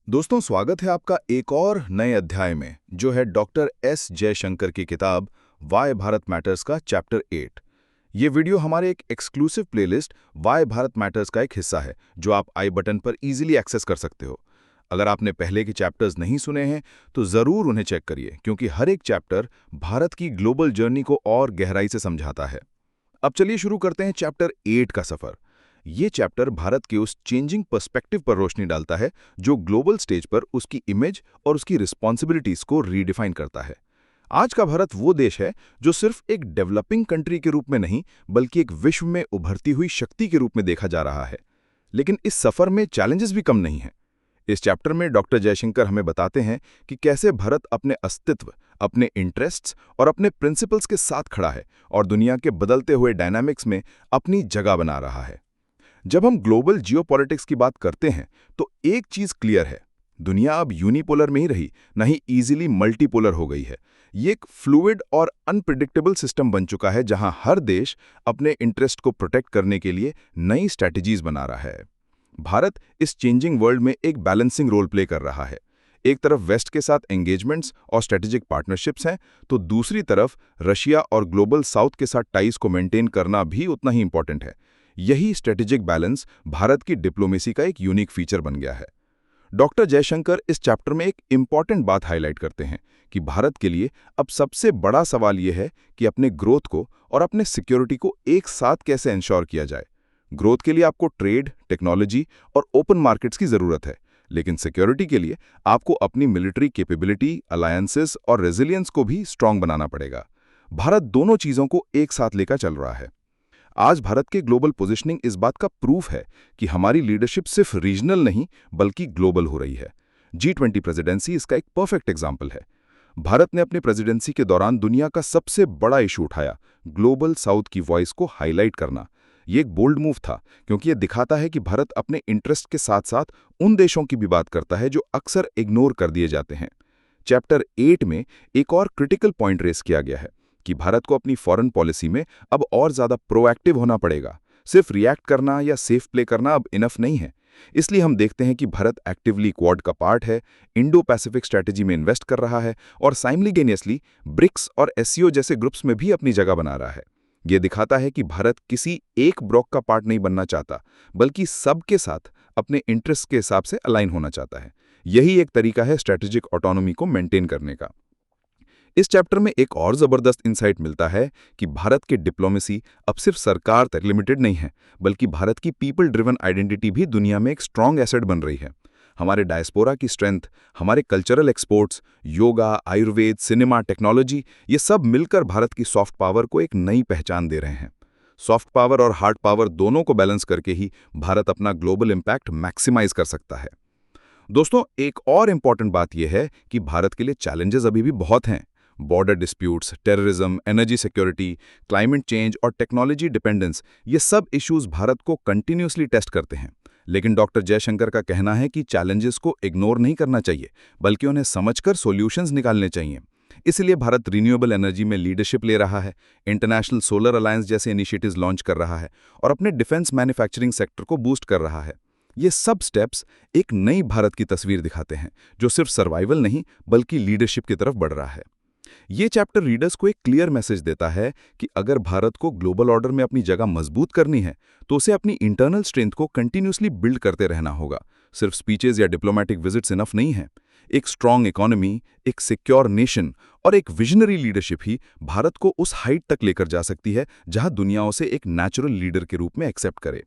दोस्तों, स्वागत है आपका एक और नए अध्याय में, जो है डॉक्टर एस जयशंकर की किताब वाई भारत मैटर्स का चैप्टर 8। ये वीडियो हमारे एक exclusive playlist why Bharat matters का एक हिस्सा है, जो आप आई बटन पर इजीली एक्सेस कर सकते हो। अगर आपने पहले के चैप्टर्स नहीं सुने हैं तो ज़रूर उन्हें चेक करिए, क्योंकि हर एक चैप्टर भारत की ग्लोबल जर्नी को और गहराई से समझाता है। अब चलिए शुरू करते हैं चैप्टर 8 का सफर। ये चैप्टर भारत के उस चेंजिंग पर्सपेक्टिव पर रोशनी डालता है जो ग्लोबल स्टेज पर उसकी इमेज और उसकी रिस्पॉन्सिबिलिटीज को रीडिफाइन करता है। आज का भारत वो देश है जो सिर्फ एक डेवलपिंग कंट्री के रूप में नहीं, बल्कि एक विश्व में उभरती हुई शक्ति के रूप में देखा जा रहा है। लेकिन इस सफर में चैलेंजेस भी कम नहीं हैं। इस चैप्टर में डॉक्टर जयशंकर हमें बताते हैं कि कैसे भारत अपने अस्तित्व, अपने इंटरेस्ट्स और अपने प्रिंसिपल्स के साथ खड़ा है और दुनिया के बदलते हुए डायनामिक्स में अपनी जगह बना रहा है। जब हम ग्लोबल जियोपॉलिटिक्स की बात करते हैं तो एक चीज क्लियर है, दुनिया अब यूनिपोलर नहीं रही, न ही इजीली मल्टीपोलर हो गई है। ये एक फ्लूइड और अनप्रिडिक्टेबल सिस्टम बन चुका है, जहां हर देश अपने इंटरेस्ट को प्रोटेक्ट करने के लिए नई स्ट्रैटेजीज बना रहा है। भारत इस चेंजिंग वर्ल्ड में एक बैलेंसिंग रोल प्ले कर रहा है। एक तरफ वेस्ट के साथ एंगेजमेंट्स और स्ट्रेटेजिक पार्टनरशिप्स हैं, तो दूसरी तरफ रशिया और ग्लोबल साउथ के साथ टाइज को मेंटेन करना भी उतना ही इंपॉर्टेंट है। यही स्ट्रेटेजिक बैलेंस भारत की डिप्लोमेसी का एक यूनिक फीचर बन गया है। डॉक्टर जयशंकर इस चैप्टर में एक इंपॉर्टेंट बात हाईलाइट करते हैं कि भारत के लिए अब सबसे बड़ा सवाल यह है कि अपने ग्रोथ को और अपने सिक्योरिटी को एक साथ कैसे इंश्योर किया जाए। ग्रोथ के लिए आपको ट्रेड, टेक्नोलॉजी और ओपन मार्केट्स की जरूरत है, लेकिन सिक्योरिटी के लिए आपको अपनी मिलिट्री कैपेबिलिटी, अलायंसेस और रेजिलियंस को भी स्ट्रांग बनाना पड़ेगा। भारत दोनों चीजों को एक साथ लेकर चल रहा है। आज भारत के ग्लोबल पोजीशनिंग इस बात का प्रूफ है कि हमारी लीडरशिप सिर्फ रीजनल नहीं बल्कि ग्लोबल हो रही है। G20 प्रेसिडेंसी इसका एक परफेक्ट एग्जाम्पल है। भारत ने अपनी प्रेसिडेंसी के दौरान दुनिया का सबसे बड़ा इशू उठाया, ग्लोबल साउथ की वॉइस को हाईलाइट करना। ये एक बोल्ड मूव था, क्योंकि ये दिखाता है कि भारत अपने इंटरेस्ट के साथ साथ उन देशों की भी बात करता है जो अक्सर इग्नोर कर दिए जाते हैं। चैप्टर 8 में एक और क्रिटिकल पॉइंट रेस किया गया है कि भारत को अपनी फॉरेन पॉलिसी में अब और ज्यादा प्रोएक्टिव होना पड़ेगा। सिर्फ रिएक्ट करना या सेफ प्ले करना अब इनफ नहीं है। इसलिए हम देखते हैं कि भारत एक्टिवली क्वाड का पार्ट है, इंडो पैसिफिक स्ट्रैटेजी में इन्वेस्ट कर रहा है और साइमल्टेनियसली ब्रिक्स और एससीओ जैसे ग्रुप्स में भी अपनी जगह बना रहा है। यह दिखाता है कि भारत किसी एक ब्लॉक का पार्ट नहीं बनना चाहता, बल्कि सबके साथ अपने इंटरेस्ट के हिसाब से अलाइन होना चाहता है। यही एक तरीका है स्ट्रैटेजिक ऑटोनॉमी को मेंटेन करने का। इस चैप्टर में एक और जबरदस्त इंसाइट मिलता है कि भारत की डिप्लोमेसी अब सिर्फ सरकार तक लिमिटेड नहीं है, बल्कि भारत की पीपल ड्रिवन आइडेंटिटी भी दुनिया में एक स्ट्रांग एसेट बन रही है। हमारे डायस्पोरा की स्ट्रेंथ, हमारे cultural exports, yoga, Ayurveda, cinema, technology, ये सब मिलकर भारत की सॉफ्ट पावर को एक नई पहचान दे रहे हैं। सॉफ्ट पावर और हार्ड पावर दोनों को बैलेंस करके ही भारत अपना ग्लोबल इम्पैक्ट मैक्सिमाइज कर सकता है। दोस्तों, एक और इंपॉर्टेंट बात यह है कि भारत के लिए चैलेंजेस अभी भी बहुत हैं। Border disputes, terrorism, energy security, climate change और टेक्नोलॉजी डिपेंडेंस, ये सब इश्यूज भारत को कंटिन्यूसली टेस्ट करते हैं। लेकिन डॉक्टर जयशंकर का कहना है कि चैलेंजेस को इग्नोर नहीं करना चाहिए, बल्कि उन्हें समझकर सॉल्यूशंस निकालने चाहिए। इसलिए भारत रिन्यूएबल एनर्जी में लीडरशिप ले रहा है, इंटरनेशनल सोलर अलायंस जैसे इनिशिएटिव्स लॉन्च कर रहा है और अपने डिफेंस मैन्युफैक्चरिंग सेक्टर को बूस्ट कर रहा है। ये सब स्टेप्स एक नई भारत की तस्वीर दिखाते हैं, जो सिर्फ सर्वाइवल नहीं बल्कि लीडरशिप की तरफ बढ़ रहा है। ये चैप्टर रीडर्स को एक क्लियर मैसेज देता है कि अगर भारत को ग्लोबल ऑर्डर में अपनी जगह मजबूत करनी है, तो उसे अपनी इंटरनल स्ट्रेंथ को कंटिन्यूसली बिल्ड करते रहना होगा। सिर्फ स्पीचेस या डिप्लोमेटिक विजिट्स इनफ नहीं है। एक स्ट्रांग इकोनॉमी, एक सिक्योर नेशन और एक विजनरी लीडरशिप ही भारत को उस हाइट तक लेकर जा सकती है जहां दुनिया उसे एक नेचुरल लीडर के रूप में एक्सेप्ट करे।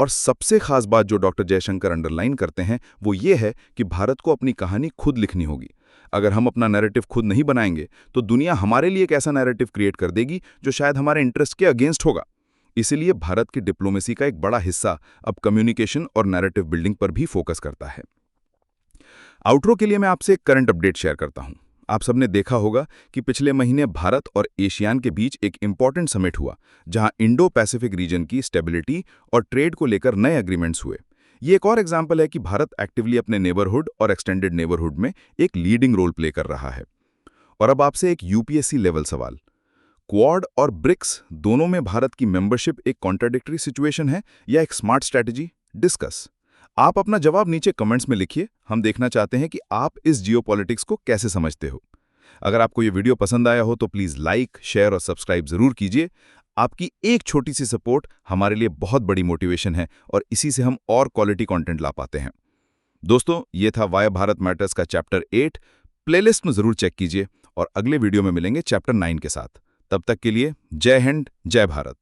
और सबसे खास बात जो डॉक्टर जयशंकर अंडरलाइन करते हैं वो ये है कि भारत को अपनी कहानी खुद लिखनी होगी। अगर हम अपना नैरेटिव खुद नहीं बनाएंगे तो दुनिया हमारे लिए एक ऐसा नैरेटिव क्रिएट कर देगी जो शायद हमारे इंटरेस्ट के अगेंस्ट होगा। इसीलिए भारत की डिप्लोमेसी का एक बड़ा हिस्सा अब कम्युनिकेशन और नैरेटिव बिल्डिंग पर भी फोकस करता है। आउटरो के लिए मैं आपसे एक करंट अपडेट शेयर करता हूं। आप सबने देखा होगा कि पिछले महीने भारत और एशियान के बीच एक इंपॉर्टेंट समिट हुआ, जहां इंडो पैसिफिक रीजन की स्टेबिलिटी और ट्रेड को लेकर नए एग्रीमेंट्स हुए। ये एक और एग्जाम्पल है कि भारत एक्टिवली अपने नेबरहुड और एक्सटेंडेड नेबरहुड में एक लीडिंग रोल प्ले कर रहा है। और अब आपसे एक यूपीएससी लेवल सवाल, क्वाड और ब्रिक्स दोनों में भारत की मेंबरशिप एक कॉन्ट्राडिक्टरी सिचुएशन है या एक स्मार्ट स्ट्रैटेजी? डिस्कस। आप अपना जवाब नीचे कमेंट्स में लिखिए। हम देखना चाहते हैं कि आप इस जियोपॉलिटिक्स को कैसे समझते हो। अगर आपको ये वीडियो पसंद आया हो तो प्लीज़ लाइक, शेयर और सब्सक्राइब ज़रूर कीजिए। आपकी एक छोटी सी सपोर्ट हमारे लिए बहुत बड़ी मोटिवेशन है और इसी से हम और क्वालिटी कंटेंट ला पाते हैं। दोस्तों, ये था वाई भारत मैटर्स का चैप्टर 8। प्लेलिस्ट में ज़रूर चेक कीजिए और अगले वीडियो में मिलेंगे चैप्टर 9 के साथ। तब तक के लिए जय हिंद, जय भारत।